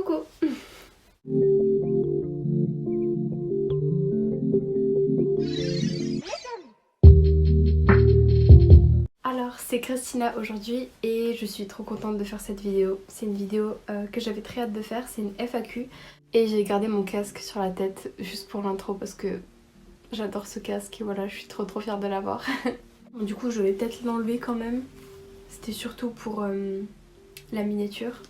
Coucou. Alors c'est Christina aujourd'hui et je suis trop contente de faire cette vidéo. C'est une vidéo que j'avais très hâte de faire, c'est une FAQ et j'ai gardé mon casque sur la tête juste pour l'intro parce que j'adore ce casque et voilà, je suis trop fière de l'avoir. Bon, du coup je vais peut-être l'enlever quand même, c'était surtout pour la miniature.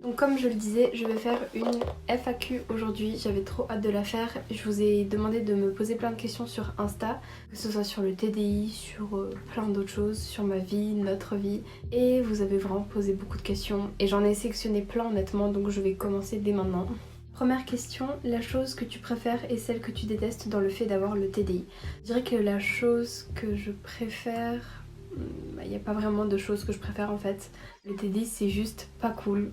Donc comme je le disais, je vais faire une FAQ aujourd'hui, j'avais trop hâte de la faire. Je vous ai demandé de me poser plein de questions sur Insta, que ce soit sur le TDI, sur plein d'autres choses, sur ma vie, notre vie. Et vous avez vraiment posé beaucoup de questions et j'en ai sélectionné plein honnêtement, donc je vais commencer dès maintenant. Première question, la chose que tu préfères et celle que tu détestes dans le fait d'avoir le TDI. Je dirais que la chose que je préfère, il n'y a pas vraiment de choses que je préfère en fait. Le TDI c'est juste pas cool.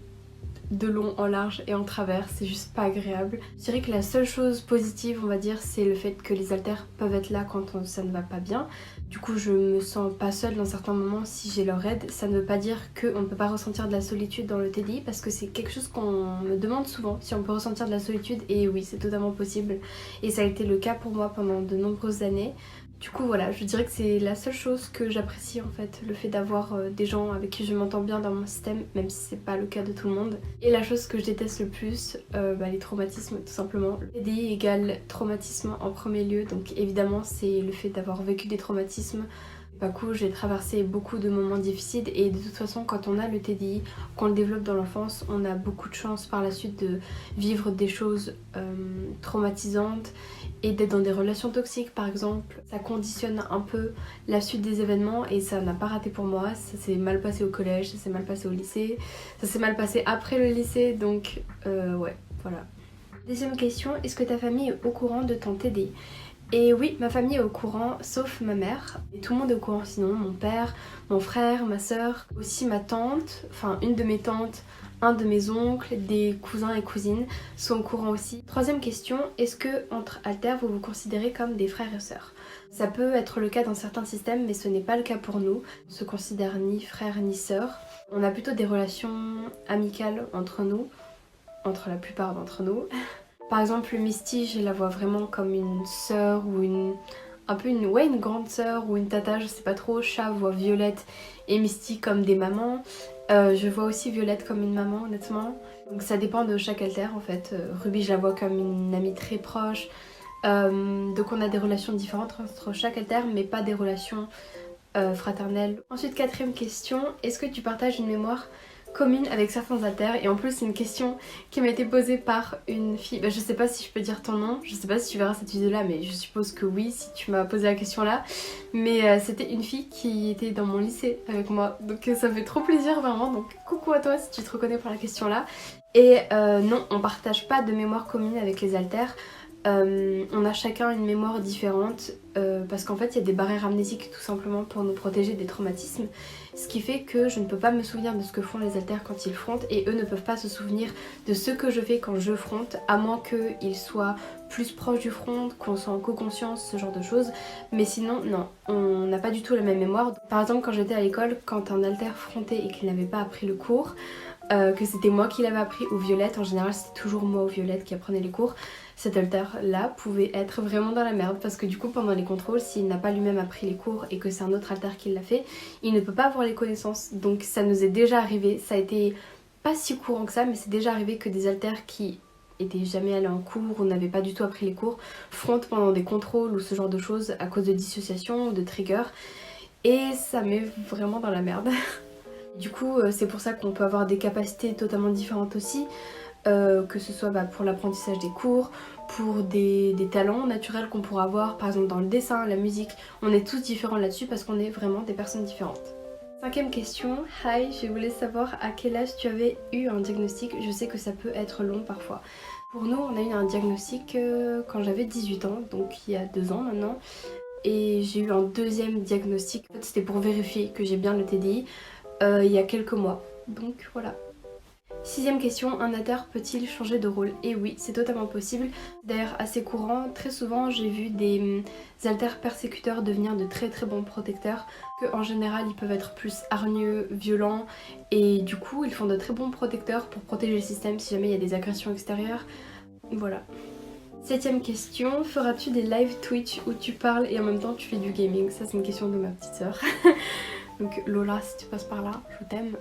De long en large et en travers, c'est juste pas agréable. Je dirais que la seule chose positive on va dire c'est le fait que les haltères peuvent être là quand ça ne va pas bien. Du coup je me sens pas seule dans certains moments si j'ai leur aide. Ça ne veut pas dire qu'on ne peut pas ressentir de la solitude dans le TDI parce que c'est quelque chose qu'on me demande souvent, si on peut ressentir de la solitude, et oui c'est totalement possible et ça a été le cas pour moi pendant de nombreuses années. Du coup voilà, je dirais que c'est la seule chose que j'apprécie en fait, le fait d'avoir des gens avec qui je m'entends bien dans mon système, même si c'est pas le cas de tout le monde. Et la chose que je déteste le plus, les traumatismes tout simplement. TDI égale traumatisme en premier lieu, donc évidemment c'est le fait d'avoir vécu des traumatismes. Pas cool, j'ai traversé beaucoup de moments difficiles et de toute façon quand on a le TDI, qu'on le développe dans l'enfance, on a beaucoup de chance par la suite de vivre des choses traumatisantes et d'être dans des relations toxiques par exemple. Ça conditionne un peu la suite des événements et ça n'a pas raté pour moi. Ça s'est mal passé au collège, ça s'est mal passé au lycée, ça s'est mal passé après le lycée, donc ouais, voilà. Deuxième question, est-ce que ta famille est au courant de ton TDI ? Et oui, ma famille est au courant, sauf ma mère. Et tout le monde est au courant sinon, mon père, mon frère, ma soeur, aussi ma tante, enfin une de mes tantes, un de mes oncles, des cousins et cousines sont au courant aussi. Troisième question, est-ce que entre haltères vous vous considérez comme des frères et sœurs ? Ça peut être le cas dans certains systèmes, mais ce n'est pas le cas pour nous. On se considère ni frères ni sœurs. On a plutôt des relations amicales entre nous, entre la plupart d'entre nous. Par exemple, Misty, je la vois vraiment comme une sœur ou un peu une grande sœur ou une tata, je sais pas trop. Chat voit Violette et Misty comme des mamans. Je vois aussi Violette comme une maman, honnêtement. Donc ça dépend de chaque altère en fait. Ruby, je la vois comme une amie très proche. Donc on a des relations différentes entre chaque altère, mais pas des relations fraternelles. Ensuite, quatrième question, est-ce que tu partages une mémoire commune avec certains alters? Et en plus c'est une question qui m'a été posée par une fille, je sais pas si je peux dire ton nom, je sais pas si tu verras cette vidéo là, mais je suppose que oui si tu m'as posé la question là, mais c'était une fille qui était dans mon lycée avec moi, donc ça me fait trop plaisir vraiment, donc coucou à toi si tu te reconnais pour la question là. Et non, on partage pas de mémoire commune avec les alters. On a chacun une mémoire différente parce qu'en fait il y a des barrières amnésiques tout simplement pour nous protéger des traumatismes, ce qui fait que je ne peux pas me souvenir de ce que font les alters quand ils frontent et eux ne peuvent pas se souvenir de ce que je fais quand je fronte, à moins qu'ils soient plus proches du front, qu'on soit en co-conscience, ce genre de choses, mais sinon non, on n'a pas du tout la même mémoire. Par exemple quand j'étais à l'école, quand un alter frontait et qu'il n'avait pas appris le cours, que c'était moi qui l'avais appris ou Violette, en général c'était toujours moi ou Violette qui apprenait les cours, cet alter là pouvait être vraiment dans la merde parce que du coup pendant les contrôles, s'il n'a pas lui-même appris les cours et que c'est un autre alter qui l'a fait, il ne peut pas avoir les connaissances. Donc ça nous est déjà arrivé, ça a été pas si courant que ça, mais c'est déjà arrivé que des alters qui étaient jamais allés en cours ou n'avaient pas du tout appris les cours frontent pendant des contrôles ou ce genre de choses à cause de dissociation ou de trigger, et ça met vraiment dans la merde. Du coup c'est pour ça qu'on peut avoir des capacités totalement différentes aussi, que ce soit pour l'apprentissage des cours, pour des talents naturels qu'on pourra avoir, par exemple dans le dessin, la musique, on est tous différents là-dessus parce qu'on est vraiment des personnes différentes. Cinquième question, hi, je voulais savoir à quel âge tu avais eu un diagnostic, je sais que ça peut être long parfois. Pour nous on a eu un diagnostic quand j'avais 18 ans, donc il y a 2 ans maintenant, et j'ai eu un deuxième diagnostic, en fait c'était pour vérifier que j'ai bien le TDI, il y a quelques mois, donc voilà. 6ème question, un alter peut-il changer de rôle? Et oui, c'est totalement possible. D'ailleurs assez courant, très souvent j'ai vu des haltères persécuteurs devenir de très très bons protecteurs, que en général ils peuvent être plus hargneux, violents, et du coup ils font de très bons protecteurs pour protéger le système si jamais il y a des agressions extérieures. Voilà. 7ème question, feras-tu des live Twitch où tu parles et en même temps tu fais du gaming? Ça c'est une question de ma petite sœur. Donc Lola, si tu passes par là, je t'aime.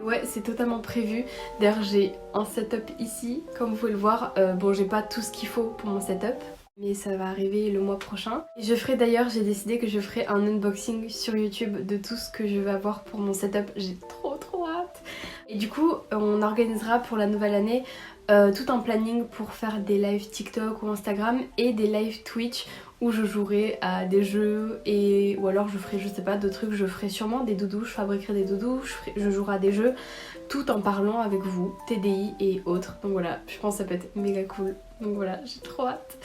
Ouais, c'est totalement prévu. D'ailleurs j'ai un setup ici, comme vous pouvez le voir. Bon, j'ai pas tout ce qu'il faut pour mon setup, mais ça va arriver le mois prochain. Et je ferai d'ailleurs, j'ai décidé que je ferai un unboxing sur YouTube de tout ce que je vais avoir pour mon setup. J'ai trop hâte. Et du coup, on organisera pour la nouvelle année tout un planning pour faire des lives TikTok ou Instagram et des lives Twitch où je jouerai à des jeux ou alors je ferai je sais pas d'autres trucs, je ferai sûrement des doudous, je fabriquerai des doudous, je jouerai à des jeux tout en parlant avec vous, TDI et autres. Donc voilà, je pense que ça peut être méga cool. Donc voilà, j'ai trop hâte.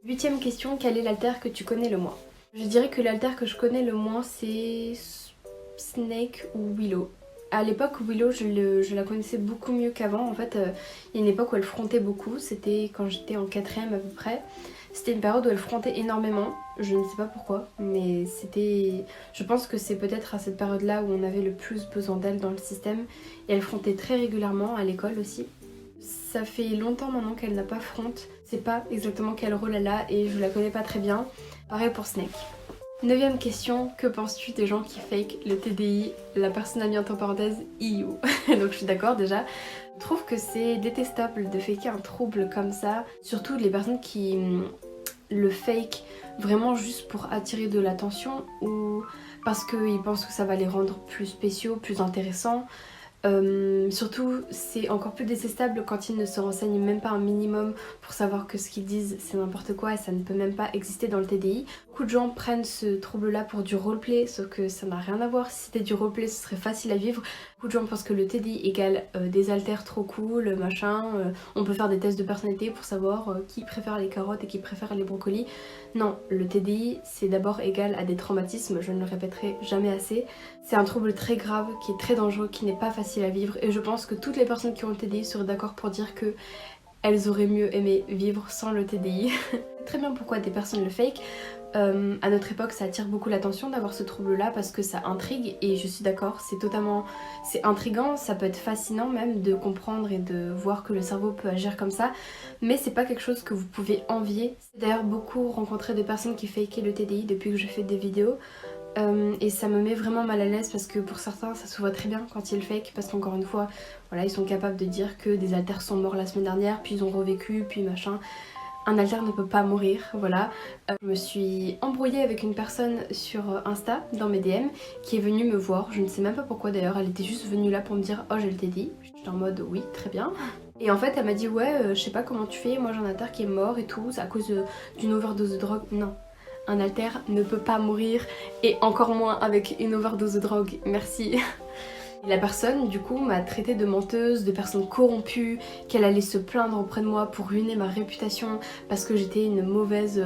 8ème question, quel est l'alter que tu connais le moins? Je dirais que l'alter que je connais le moins c'est Snake ou Willow. À l'époque, Willow, je la connaissais beaucoup mieux qu'avant. En fait, il y a une époque où elle frontait beaucoup. C'était quand j'étais en 4ème à peu près. C'était une période où elle frontait énormément. Je ne sais pas pourquoi, mais c'était... Je pense que c'est peut-être à cette période-là où on avait le plus besoin d'elle dans le système. Et elle frontait très régulièrement à l'école aussi. Ça fait longtemps maintenant qu'elle n'a pas fronte. C'est pas exactement quel rôle elle a et je la connais pas très bien. Pareil pour Snake. 9ème question, que penses-tu des gens qui fake le TDI, la personne a mis entre parenthèses IU? Donc je suis d'accord déjà. Je trouve que c'est détestable de faker un trouble comme ça, surtout les personnes qui le fake vraiment juste pour attirer de l'attention ou parce qu'ils pensent que ça va les rendre plus spéciaux, plus intéressants. Surtout c'est encore plus détestable quand ils ne se renseignent même pas un minimum pour savoir que ce qu'ils disent c'est n'importe quoi et ça ne peut même pas exister dans le TDI. Beaucoup de gens prennent ce trouble là pour du roleplay, sauf que ça n'a rien à voir. Si c'était du roleplay ce serait facile à vivre. Beaucoup de gens pensent que le TDI égale des haltères trop cool, machin, on peut faire des tests de personnalité pour savoir qui préfère les carottes et qui préfère les brocolis. Non, le TDI c'est d'abord égal à des traumatismes, je ne le répéterai jamais assez. C'est un trouble très grave, qui est très dangereux, qui n'est pas facile à vivre et je pense que toutes les personnes qui ont le TDI seraient d'accord pour dire que elles auraient mieux aimé vivre sans le TDI. Très bien pourquoi des personnes le fake. À notre époque ça attire beaucoup l'attention d'avoir ce trouble là parce que ça intrigue et je suis d'accord, c'est intriguant, ça peut être fascinant même de comprendre et de voir que le cerveau peut agir comme ça, mais c'est pas quelque chose que vous pouvez envier. J'ai d'ailleurs beaucoup rencontré des personnes qui fakaient le TDI depuis que je fais des vidéos. Et ça me met vraiment mal à l'aise parce que pour certains ça se voit très bien quand ils le fake parce qu'encore une fois voilà ils sont capables de dire que des haltères sont morts la semaine dernière puis ils ont revécu puis machin. Un alter ne peut pas mourir, voilà. Je me suis embrouillée avec une personne sur Insta, dans mes DM, qui est venue me voir. Je ne sais même pas pourquoi d'ailleurs, elle était juste venue là pour me dire « Oh, je le t'ai dit ». J'étais en mode « Oui, très bien ». Et en fait, elle m'a dit « Ouais, je sais pas comment tu fais, moi j'ai un alter qui est mort et tout, c'est à cause d'une overdose de drogue ». Non, un alter ne peut pas mourir, et encore moins avec une overdose de drogue, merci. Et la personne du coup m'a traité de menteuse, de personne corrompue, qu'elle allait se plaindre auprès de moi pour ruiner ma réputation parce que j'étais une mauvaise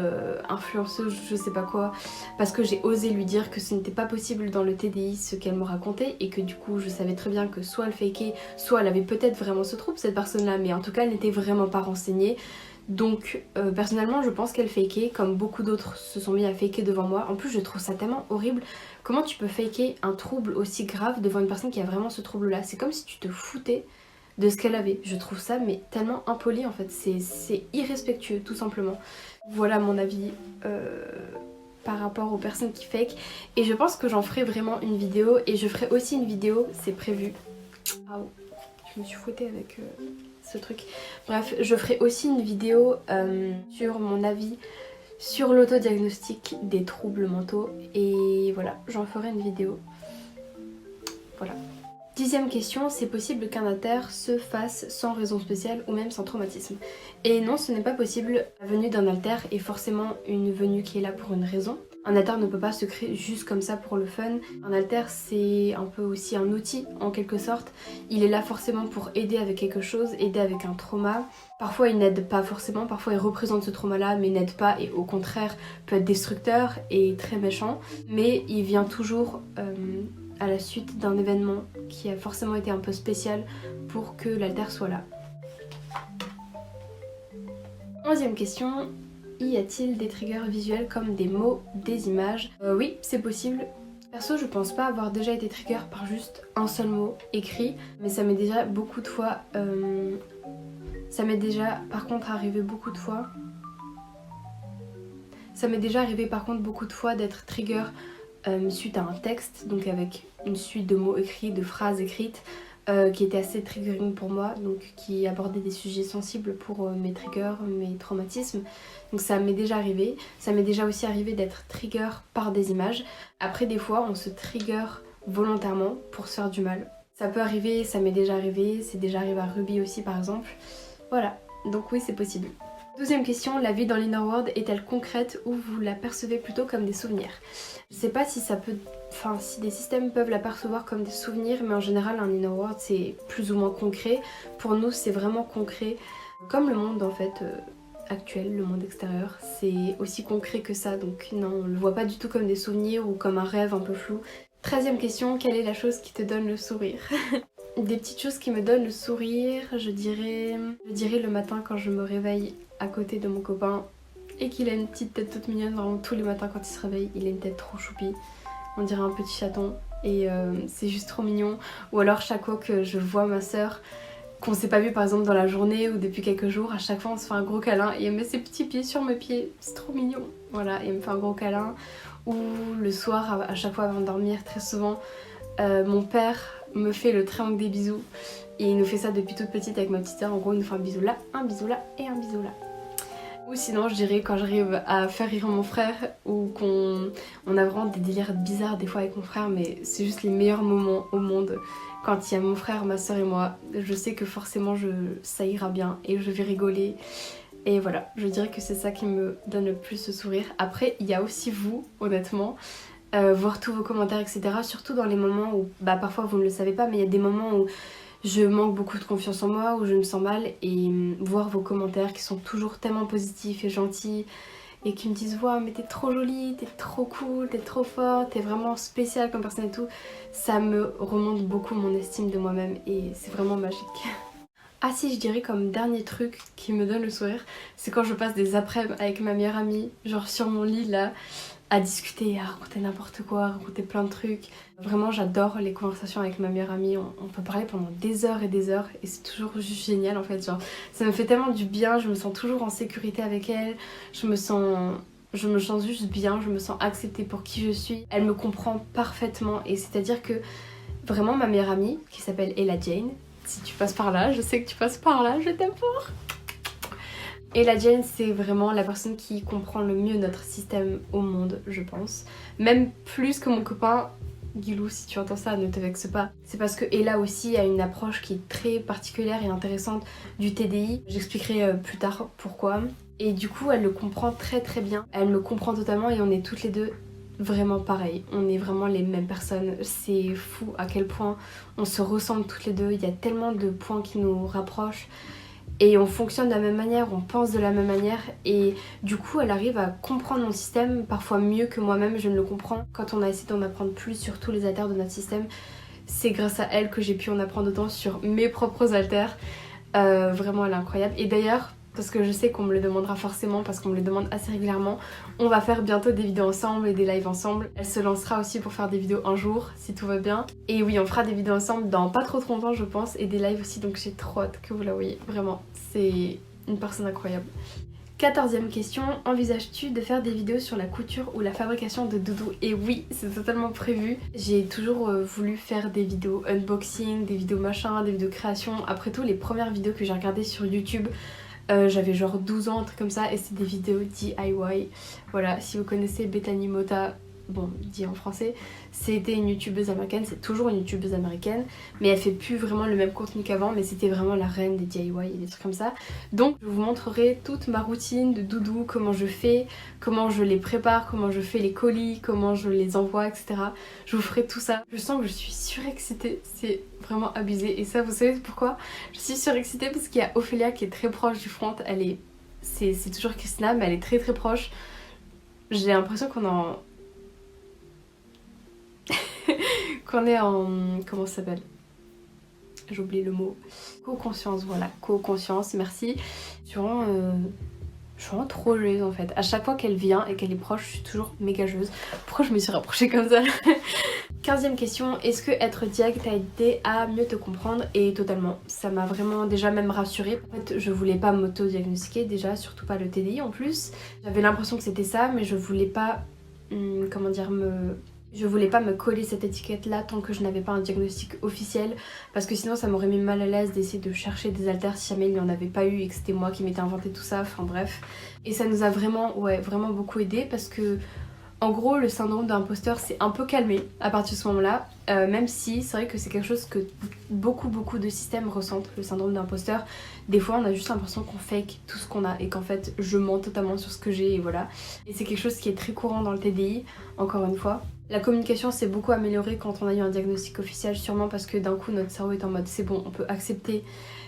influenceuse, je sais pas quoi, parce que j'ai osé lui dire que ce n'était pas possible dans le TDI ce qu'elle me racontait et que du coup je savais très bien que soit elle fakait, soit elle avait peut-être vraiment ce trouble cette personne là, mais en tout cas elle n'était vraiment pas renseignée. Donc personnellement je pense qu'elle fakait comme beaucoup d'autres se sont mis à faker devant moi. En plus je trouve ça tellement horrible. Comment tu peux faker un trouble aussi grave devant une personne qui a vraiment ce trouble là? C'est comme si tu te foutais de ce qu'elle avait. Je trouve ça mais tellement impoli en fait. C'est irrespectueux tout simplement. Voilà mon avis par rapport aux personnes qui fake. Et je pense que j'en ferai vraiment une vidéo. Et je ferai aussi une vidéo, c'est prévu. Ah oh, je me suis fouettée avec... ce truc. Bref, je ferai aussi une vidéo sur mon avis sur l'autodiagnostic des troubles mentaux et voilà, j'en ferai une vidéo. Voilà. 10ème question, c'est possible qu'un alter se fasse sans raison spéciale ou même sans traumatisme? Et non, ce n'est pas possible. La venue d'un alter est forcément une venue qui est là pour une raison. Un alter ne peut pas se créer juste comme ça pour le fun. Un alter c'est un peu aussi un outil en quelque sorte. Il est là forcément pour aider avec quelque chose, aider avec un trauma. Parfois il n'aide pas forcément, parfois il représente ce trauma là mais n'aide pas et au contraire peut être destructeur et très méchant. Mais il vient toujours à la suite d'un événement qui a forcément été un peu spécial pour que l'alter soit là. 11e question, y a-t-il des triggers visuels comme des mots, des images? Oui, c'est possible. Perso, je pense pas avoir déjà été trigger par juste un seul mot écrit, mais ça m'est déjà beaucoup de fois... ça m'est déjà par contre arrivé beaucoup de fois... Ça m'est déjà arrivé par contre beaucoup de fois d'être trigger suite à un texte, donc avec une suite de mots écrits, de phrases écrites, qui était assez triggering pour moi, donc qui abordait des sujets sensibles pour mes triggers, mes traumatismes. Donc ça m'est déjà arrivé. Ça m'est déjà aussi arrivé d'être trigger par des images. Après des fois on se trigger volontairement pour se faire du mal. Ça peut arriver, ça m'est déjà arrivé, c'est déjà arrivé à Ruby aussi par exemple. Voilà, donc oui c'est possible. 12e question, la vie dans l'inner world est-elle concrète ou vous la percevez plutôt comme des souvenirs? Je sais pas si ça peut... Enfin, si des systèmes peuvent la percevoir comme des souvenirs, mais en général un inner world c'est plus ou moins concret. Pour nous c'est vraiment concret, comme le monde en fait actuel, le monde extérieur, c'est aussi concret que ça, donc non, on le voit pas du tout comme des souvenirs ou comme un rêve un peu flou. 13e question, quelle est la chose qui te donne le sourire? Des petites choses qui me donnent le sourire, je dirais le matin quand je me réveille à côté de mon copain et qu'il a une petite tête toute mignonne. Vraiment tous les matins quand il se réveille, il a une tête trop choupie, on dirait un petit chaton et c'est juste trop mignon. Ou alors chaque fois que je vois ma soeur qu'on s'est pas vu par exemple dans la journée ou depuis quelques jours, à chaque fois on se fait un gros câlin et elle met ses petits pieds sur mes pieds, c'est trop mignon. Voilà, et elle me fait un gros câlin. Ou le soir à chaque fois avant de dormir, très souvent mon père me fait le triangle des bisous et il nous fait ça depuis toute petite avec ma petite sœur. En gros il nous fait un bisou là et un bisou là. Ou sinon je dirais quand j'arrive à faire rire mon frère ou qu'on a vraiment des délires bizarres des fois avec mon frère, mais c'est juste les meilleurs moments au monde. Quand il y a mon frère, ma soeur et moi, je sais que forcément ça ira bien et je vais rigoler. Et voilà, je dirais que c'est ça qui me donne le plus de sourire. Après il y a aussi vous, honnêtement. Voir tous vos commentaires etc, surtout dans les moments où parfois vous ne le savez pas, mais il y a des moments où je manque beaucoup de confiance en moi, où je me sens mal, et voir vos commentaires qui sont toujours tellement positifs et gentils et qui me disent « Wow, mais t'es trop jolie, t'es trop cool, t'es trop forte, t'es vraiment spéciale comme personne et tout », ça me remonte beaucoup mon estime de moi-même et c'est vraiment magique. Ah si, je dirais comme dernier truc qui me donne le sourire, c'est quand je passe des après-midi avec ma meilleure amie, genre sur mon lit là, à discuter, à raconter n'importe quoi, à raconter plein de trucs. Vraiment j'adore les conversations avec ma meilleure amie, on peut parler pendant des heures et c'est toujours juste génial en fait, genre ça me fait tellement du bien, je me sens toujours en sécurité avec elle, je me sens juste bien, je me sens acceptée pour qui je suis, elle me comprend parfaitement et c'est à dire que vraiment ma meilleure amie qui s'appelle Ella Jane, si tu passes par là, je sais que tu passes par là, je t'aime fort. Ella Jane c'est vraiment la personne qui comprend le mieux notre système au monde je pense. Même plus que mon copain, Guilou si tu entends ça ne te vexe pas. C'est parce que Ella aussi a une approche qui est très particulière et intéressante du TDI. J'expliquerai plus tard pourquoi. Et du coup elle le comprend très bien. Elle me comprend totalement et on est toutes les deux vraiment pareil. On est vraiment les mêmes personnes. C'est fou à quel point on se ressemble toutes les deux. Il y a tellement de points qui nous rapprochent. Et on fonctionne de la même manière, on pense de la même manière et du coup elle arrive à comprendre mon système parfois mieux que moi-même je ne le comprends. Quand on a essayé d'en apprendre plus sur tous les haltères de notre système, c'est grâce à elle que j'ai pu en apprendre autant sur mes propres haltères. Vraiment elle est incroyable. Et d'ailleurs, parce que je sais qu'on me le demandera forcément, parce qu'on me le demande assez régulièrement, on va faire bientôt des vidéos ensemble et des lives ensemble. Elle se lancera aussi pour faire des vidéos un jour, si tout va bien. Et oui, on fera des vidéos ensemble dans pas trop longtemps je pense, et des lives aussi, donc j'ai trop hâte que vous la voyez. Vraiment, c'est une personne incroyable. 14e question, envisages-tu de faire des vidéos sur la couture ou la fabrication de doudous? Et oui, c'est totalement prévu. J'ai toujours voulu faire des vidéos unboxing, des vidéos machin, des vidéos création. Après tout, les premières vidéos que j'ai regardées sur YouTube, j'avais genre 12 ans, un truc comme ça, et c'est des vidéos DIY. Voilà, si vous connaissez Bethany Mota, bon, dit en français, c'était une youtubeuse américaine, c'est toujours une youtubeuse américaine, mais elle fait plus vraiment le même contenu qu'avant, mais c'était vraiment la reine des DIY et des trucs comme ça. Donc je vous montrerai toute ma routine de doudou, comment je fais, comment je les prépare, comment je fais les colis, comment je les envoie, etc. Je vous ferai tout ça. Je sens que je suis surexcitée, c'est vraiment abusé, et ça vous savez pourquoi je suis surexcitée? Parce qu'il y a Ophélia qui est très proche du front, c'est toujours Christina, mais elle est très proche. J'ai l'impression qu'on qu'on est en... comment ça s'appelle? J'ai oublié le mot. Co-conscience, voilà, co-conscience, merci. Je suis vraiment trop joueuse en fait. À chaque fois qu'elle vient et qu'elle est proche, je suis toujours méga joueuse. Pourquoi je me suis rapprochée comme ça? 15e question, est-ce que être diag t'a aidé à mieux te comprendre? Et totalement, ça m'a vraiment déjà même rassurée. En fait, je voulais pas m'auto-diagnostiquer déjà, surtout pas le TDI en plus. J'avais l'impression que c'était ça, mais je voulais pas, comment dire, je voulais pas me coller cette étiquette là tant que je n'avais pas un diagnostic officiel, parce que sinon ça m'aurait mis mal à l'aise d'essayer de chercher des haltères si jamais il n'y en avait pas eu et que c'était moi qui m'étais inventé tout ça, enfin bref. Et ça nous a vraiment, ouais, vraiment beaucoup aidé parce que en gros, le syndrome d'imposteur s'est un peu calmé à partir de ce moment-là, même si c'est vrai que c'est quelque chose que beaucoup de systèmes ressentent, le syndrome d'imposteur. Des fois, on a juste l'impression qu'on fake tout ce qu'on a et qu'en fait, je mens totalement sur ce que j'ai et voilà. Et c'est quelque chose qui est très courant dans le TDI, encore une fois. La communication s'est beaucoup améliorée quand on a eu un diagnostic officiel, sûrement parce que d'un coup, notre cerveau est en mode c'est bon, on peut accepter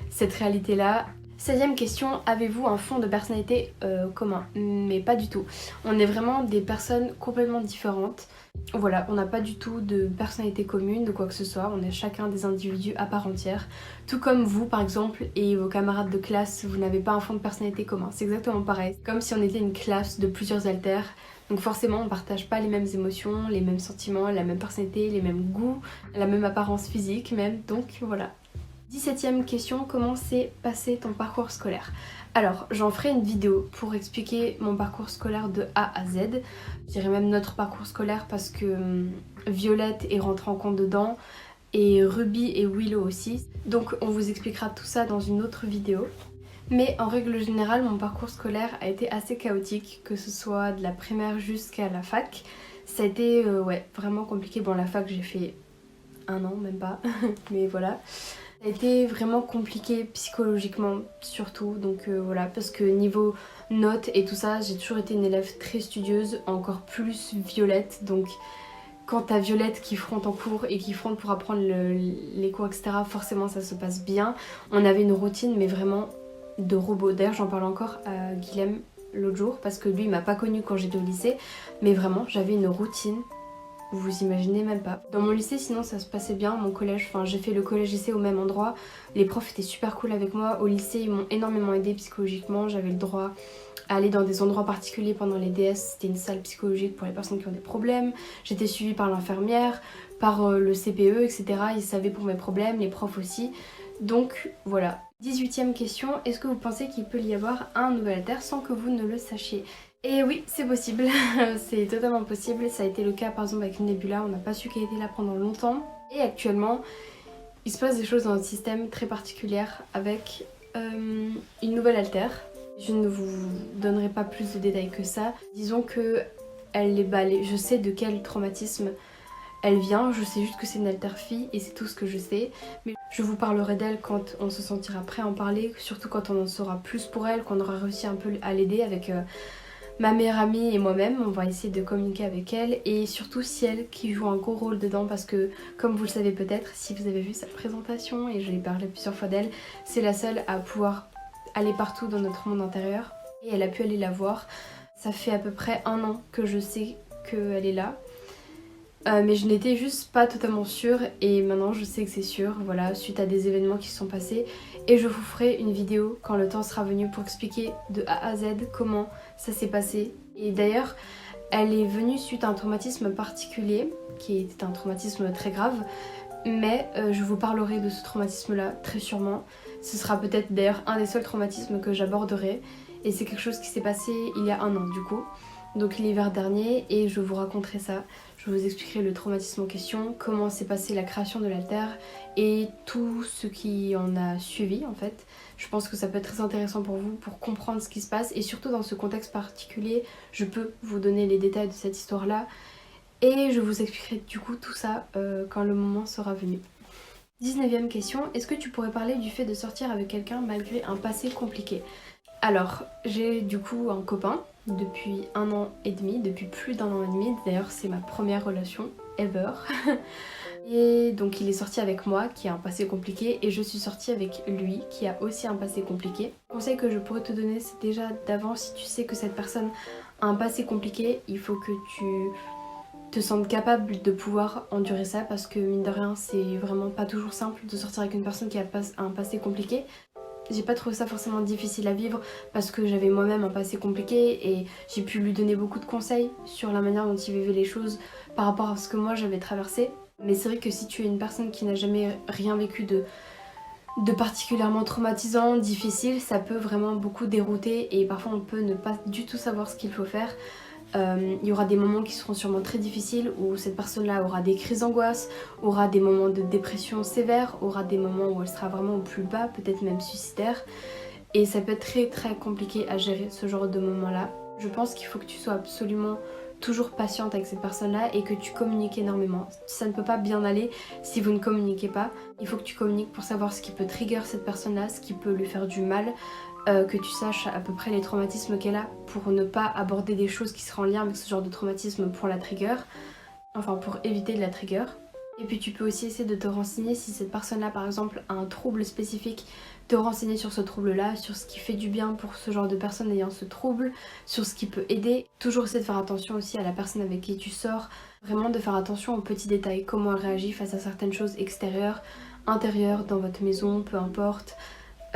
cette réalité-là. 16e question, avez-vous un fond de personnalité commun? Mais pas du tout. On est vraiment des personnes complètement différentes. Voilà, on n'a pas du tout de personnalité commune, de quoi que ce soit. On est chacun des individus à part entière. Tout comme vous, par exemple, et vos camarades de classe, vous n'avez pas un fond de personnalité commun. C'est exactement pareil. Comme si on était une classe de plusieurs haltères. Donc forcément, on partage pas les mêmes émotions, les mêmes sentiments, la même personnalité, les mêmes goûts, la même apparence physique même. Donc voilà. 17e question, comment s'est passé ton parcours scolaire? Alors, j'en ferai une vidéo pour expliquer mon parcours scolaire de A à Z. Je dirais même notre parcours scolaire parce que Violette est rentrée en compte dedans et Ruby et Willow aussi. Donc on vous expliquera tout ça dans une autre vidéo. Mais en règle générale, mon parcours scolaire a été assez chaotique, que ce soit de la primaire jusqu'à la fac. Ça a été ouais, vraiment compliqué. Bon, la fac, j'ai fait 1 an, même pas, mais voilà. Ça a été vraiment compliqué psychologiquement surtout, donc voilà, parce que niveau notes et tout ça, j'ai toujours été une élève très studieuse, encore plus Violette, donc quand t'as Violette qui fronte en cours et qui fronte pour apprendre les cours, etc., forcément ça se passe bien. On avait une routine, mais vraiment de robot. D'ailleurs, j'en parle encore à Guilhem l'autre jour, parce que lui, il m'a pas connue quand j'étais au lycée, mais vraiment, j'avais une routine. Vous imaginez même pas. Dans mon lycée, sinon ça se passait bien, mon collège, enfin j'ai fait le collège-lycée au même endroit. Les profs étaient super cool avec moi. Au lycée, ils m'ont énormément aidé psychologiquement. J'avais le droit à aller dans des endroits particuliers pendant les DS. C'était une salle psychologique pour les personnes qui ont des problèmes. J'étais suivie par l'infirmière, par le CPE, etc. Ils savaient pour mes problèmes, les profs aussi. Donc voilà. 18e question, est-ce que vous pensez qu'il peut y avoir un nouvel alter sans que vous ne le sachiez? Et oui, c'est possible, c'est totalement possible. Ça a été le cas par exemple avec Nebula, on n'a pas su qu'elle était là pendant longtemps. Et actuellement, il se passe des choses dans notre système très particulières avec une nouvelle alter. Je ne vous donnerai pas plus de détails que ça. Disons que je sais de quel traumatisme elle vient, je sais juste que c'est une alter fille et c'est tout ce que je sais. Mais je vous parlerai d'elle quand on se sentira prêt à en parler, surtout quand on en saura plus pour elle, qu'on aura réussi un peu à l'aider avec ma meilleure amie et moi-même. On va essayer de communiquer avec elle et surtout Ciel qui joue un gros rôle dedans parce que comme vous le savez peut-être, si vous avez vu sa présentation et j'ai parlé plusieurs fois d'elle, c'est la seule à pouvoir aller partout dans notre monde intérieur et elle a pu aller la voir. Ça fait à peu près 1 an que je sais qu'elle est là. Mais je n'étais juste pas totalement sûre et maintenant je sais que c'est sûr, voilà, suite à des événements qui se sont passés. Et je vous ferai une vidéo quand le temps sera venu pour expliquer de A à Z comment ça s'est passé. Et d'ailleurs, elle est venue suite à un traumatisme particulier, qui était un traumatisme très grave. Mais je vous parlerai de ce traumatisme-là très sûrement. Ce sera peut-être d'ailleurs un des seuls traumatismes que j'aborderai. Et c'est quelque chose qui s'est passé il y a 1 an du coup. Donc l'hiver dernier, et je vous raconterai ça. Je vous expliquerai le traumatisme en question, comment s'est passée la création de l'alter et tout ce qui en a suivi en fait. Je pense que ça peut être très intéressant pour vous pour comprendre ce qui se passe et surtout dans ce contexte particulier, je peux vous donner les détails de cette histoire-là et je vous expliquerai du coup tout ça quand le moment sera venu. 19e question, est-ce que tu pourrais parler du fait de sortir avec quelqu'un malgré un passé compliqué? Alors, j'ai du coup un copain depuis 1 an et demi, depuis plus d'1 an et demi, d'ailleurs c'est ma première relation ever. Et donc il est sorti avec moi qui a un passé compliqué et je suis sortie avec lui qui a aussi un passé compliqué. Le conseil que je pourrais te donner c'est déjà d'avance si tu sais que cette personne a un passé compliqué, il faut que tu te sentes capable de pouvoir endurer ça, parce que mine de rien c'est vraiment pas toujours simple de sortir avec une personne qui a un passé compliqué. J'ai pas trouvé ça forcément difficile à vivre parce que j'avais moi-même un passé compliqué et j'ai pu lui donner beaucoup de conseils sur la manière dont il vivait les choses par rapport à ce que moi j'avais traversé. Mais c'est vrai que si tu es une personne qui n'a jamais rien vécu de particulièrement traumatisant, difficile, ça peut vraiment beaucoup dérouter et parfois on peut ne pas du tout savoir ce qu'il faut faire. Il y aura des moments qui seront sûrement très difficiles où cette personne-là aura des crises d'angoisse, aura des moments de dépression sévère, aura des moments où elle sera vraiment au plus bas, peut-être même suicidaire. Et ça peut être très très compliqué à gérer ce genre de moments-là. Je pense qu'il faut que tu sois absolument toujours patiente avec cette personne-là et que tu communiques énormément. Ça ne peut pas bien aller si vous ne communiquez pas. Il faut que tu communiques pour savoir ce qui peut trigger cette personne-là, ce qui peut lui faire du mal. Que tu saches à peu près les traumatismes qu'elle a pour ne pas aborder des choses qui seraient en lien avec ce genre de traumatisme pour la trigger, enfin pour éviter de la trigger. Et puis tu peux aussi essayer de te renseigner si cette personne-là par exemple a un trouble spécifique, te renseigner sur ce trouble-là, sur ce qui fait du bien pour ce genre de personne ayant ce trouble, sur ce qui peut aider. Toujours essayer de faire attention aussi à la personne avec qui tu sors, vraiment de faire attention aux petits détails, comment elle réagit face à certaines choses extérieures, intérieures, dans votre maison, peu importe.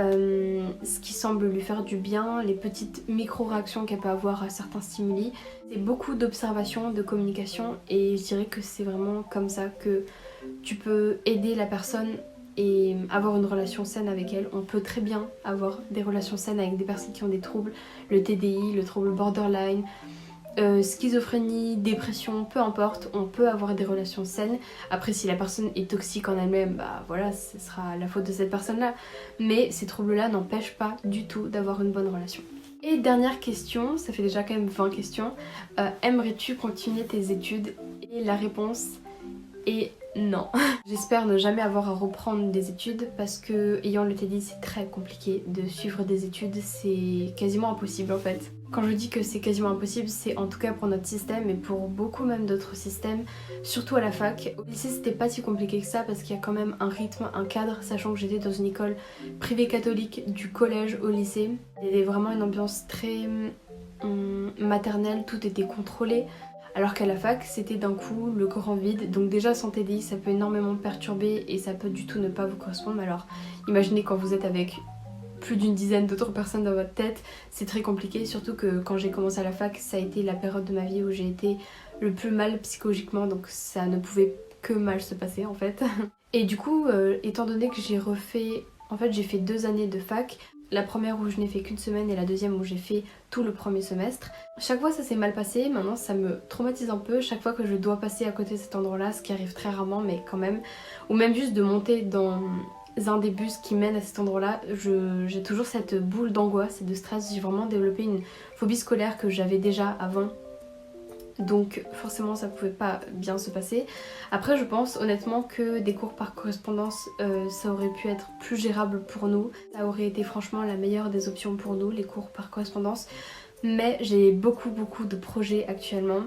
Ce qui semble lui faire du bien, les petites micro-réactions qu'elle peut avoir à certains stimuli. C'est beaucoup d'observation, de communication et je dirais que c'est vraiment comme ça que tu peux aider la personne et avoir une relation saine avec elle. On peut très bien avoir des relations saines avec des personnes qui ont des troubles, le TDI, le trouble borderline, schizophrénie, dépression, peu importe, on peut avoir des relations saines. Après si la personne est toxique en elle-même, bah voilà, ce sera la faute de cette personne-là. Mais ces troubles-là n'empêchent pas du tout d'avoir une bonne relation. Et dernière question, ça fait déjà quand même 20 questions. Aimerais-tu continuer tes études? Et la réponse est non. J'espère ne jamais avoir à reprendre des études parce que ayant le TDI c'est très compliqué de suivre des études, c'est quasiment impossible en fait. Quand je dis que c'est quasiment impossible, c'est en tout cas pour notre système et pour beaucoup même d'autres systèmes, surtout à la fac. Au lycée c'était pas si compliqué que ça parce qu'il y a quand même un rythme, un cadre, sachant que j'étais dans une école privée catholique du collège au lycée. Il y avait vraiment une ambiance très maternelle, tout était contrôlé. Alors qu'à la fac, c'était d'un coup le grand vide. Donc déjà sans TDI, ça peut énormément perturber et ça peut du tout ne pas vous correspondre. Alors imaginez quand vous êtes avec plus d'une dizaine d'autres personnes dans votre tête, c'est très compliqué. Surtout que quand j'ai commencé à la fac, ça a été la période de ma vie où j'ai été le plus mal psychologiquement. Donc ça ne pouvait que mal se passer en fait. Et du coup, étant donné que j'ai refait... En fait j'ai fait 2 années de fac. La première où je n'ai fait qu'une semaine et la deuxième où j'ai fait tout le premier semestre. Chaque fois ça s'est mal passé, maintenant ça me traumatise un peu. Chaque fois que je dois passer à côté de cet endroit-là, ce qui arrive très rarement mais quand même. Ou même juste de monter dans un des bus qui mène à cet endroit-là, j'ai toujours cette boule d'angoisse et de stress. J'ai vraiment développé une phobie scolaire que j'avais déjà avant. Donc forcément ça pouvait pas bien se passer. Après je pense honnêtement que des cours par correspondance ça aurait pu être plus gérable pour nous. Ça aurait été franchement la meilleure des options pour nous, les cours par correspondance. Mais j'ai beaucoup de projets actuellement,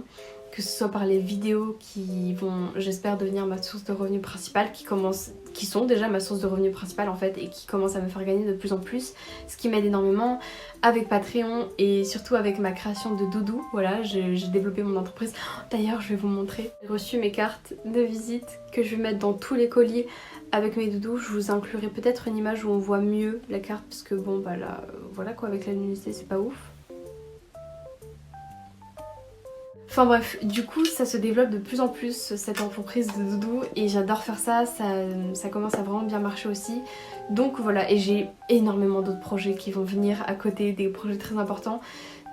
que ce soit par les vidéos qui vont j'espère devenir ma source de revenus principale, qui sont déjà ma source de revenus principale en fait et qui commencent à me faire gagner de plus en plus, ce qui m'aide énormément, avec Patreon et surtout avec ma création de doudou. Voilà, j'ai développé mon entreprise. D'ailleurs je vais vous montrer, j'ai reçu mes cartes de visite que je vais mettre dans tous les colis avec mes doudous. Je vous inclurai peut-être une image où on voit mieux la carte parce que bon bah là voilà quoi, avec la luminosité c'est pas ouf. Enfin bref, du coup ça se développe de plus en plus cette entreprise de doudou et j'adore faire ça, ça commence à vraiment bien marcher aussi. Donc voilà, et j'ai énormément d'autres projets qui vont venir à côté, des projets très importants.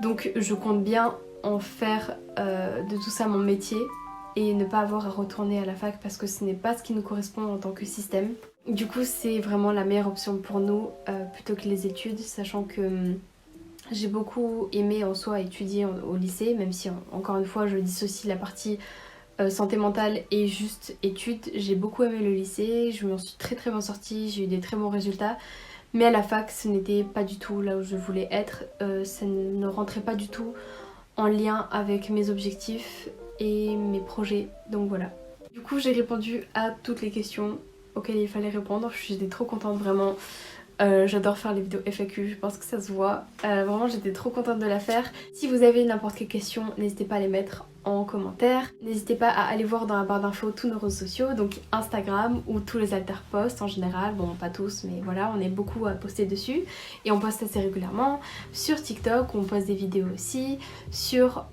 Donc je compte bien en faire de tout ça mon métier et ne pas avoir à retourner à la fac parce que ce n'est pas ce qui nous correspond en tant que système. Du coup c'est vraiment la meilleure option pour nous plutôt que les études, sachant que... j'ai beaucoup aimé en soi étudier au lycée, même si encore une fois je dissocie la partie santé mentale et juste études. J'ai beaucoup aimé le lycée, je m'en suis très bien sortie, j'ai eu des très bons résultats. Mais à la fac ce n'était pas du tout là où je voulais être, ça ne rentrait pas du tout en lien avec mes objectifs et mes projets, donc voilà. Du coup j'ai répondu à toutes les questions auxquelles il fallait répondre, j'étais trop contente vraiment. J'adore faire les vidéos FAQ, je pense que ça se voit. Vraiment j'étais trop contente de la faire. Si vous avez n'importe quelle question, n'hésitez pas à les mettre en commentaire. N'hésitez pas à aller voir dans la barre d'infos tous nos réseaux sociaux, donc Instagram où tous les alters postent en général, bon pas tous mais voilà, on est beaucoup à poster dessus et on poste assez régulièrement. Sur TikTok où on poste des vidéos aussi, sur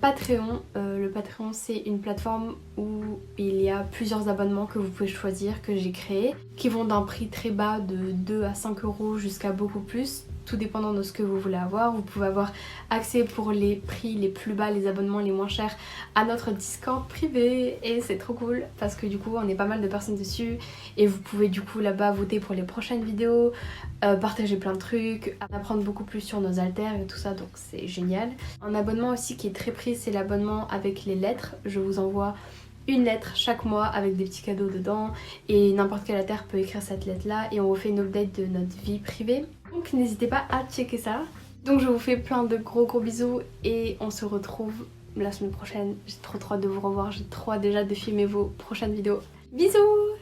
Patreon. Le Patreon c'est une plateforme où il y a plusieurs abonnements que vous pouvez choisir, que j'ai créé, qui vont d'un prix très bas de 2 à 5 € jusqu'à beaucoup plus, tout dépendant de ce que vous voulez avoir. Vous pouvez avoir accès pour les prix les plus bas, les abonnements les moins chers, à notre Discord privé et c'est trop cool parce que du coup on est pas mal de personnes dessus et vous pouvez du coup là-bas voter pour les prochaines vidéos, partager plein de trucs, apprendre beaucoup plus sur nos haltères et tout ça, donc c'est génial. Un abonnement aussi qui est très pris, c'est l'abonnement avec les lettres. Je vous envoie une lettre chaque mois avec des petits cadeaux dedans et n'importe quel haltère peut écrire cette lettre là et on vous fait une update de notre vie privée. Donc n'hésitez pas à checker ça. Donc je vous fais plein de gros bisous et on se retrouve la semaine prochaine. J'ai trop hâte de vous revoir, j'ai trop hâte déjà de filmer vos prochaines vidéos. Bisous!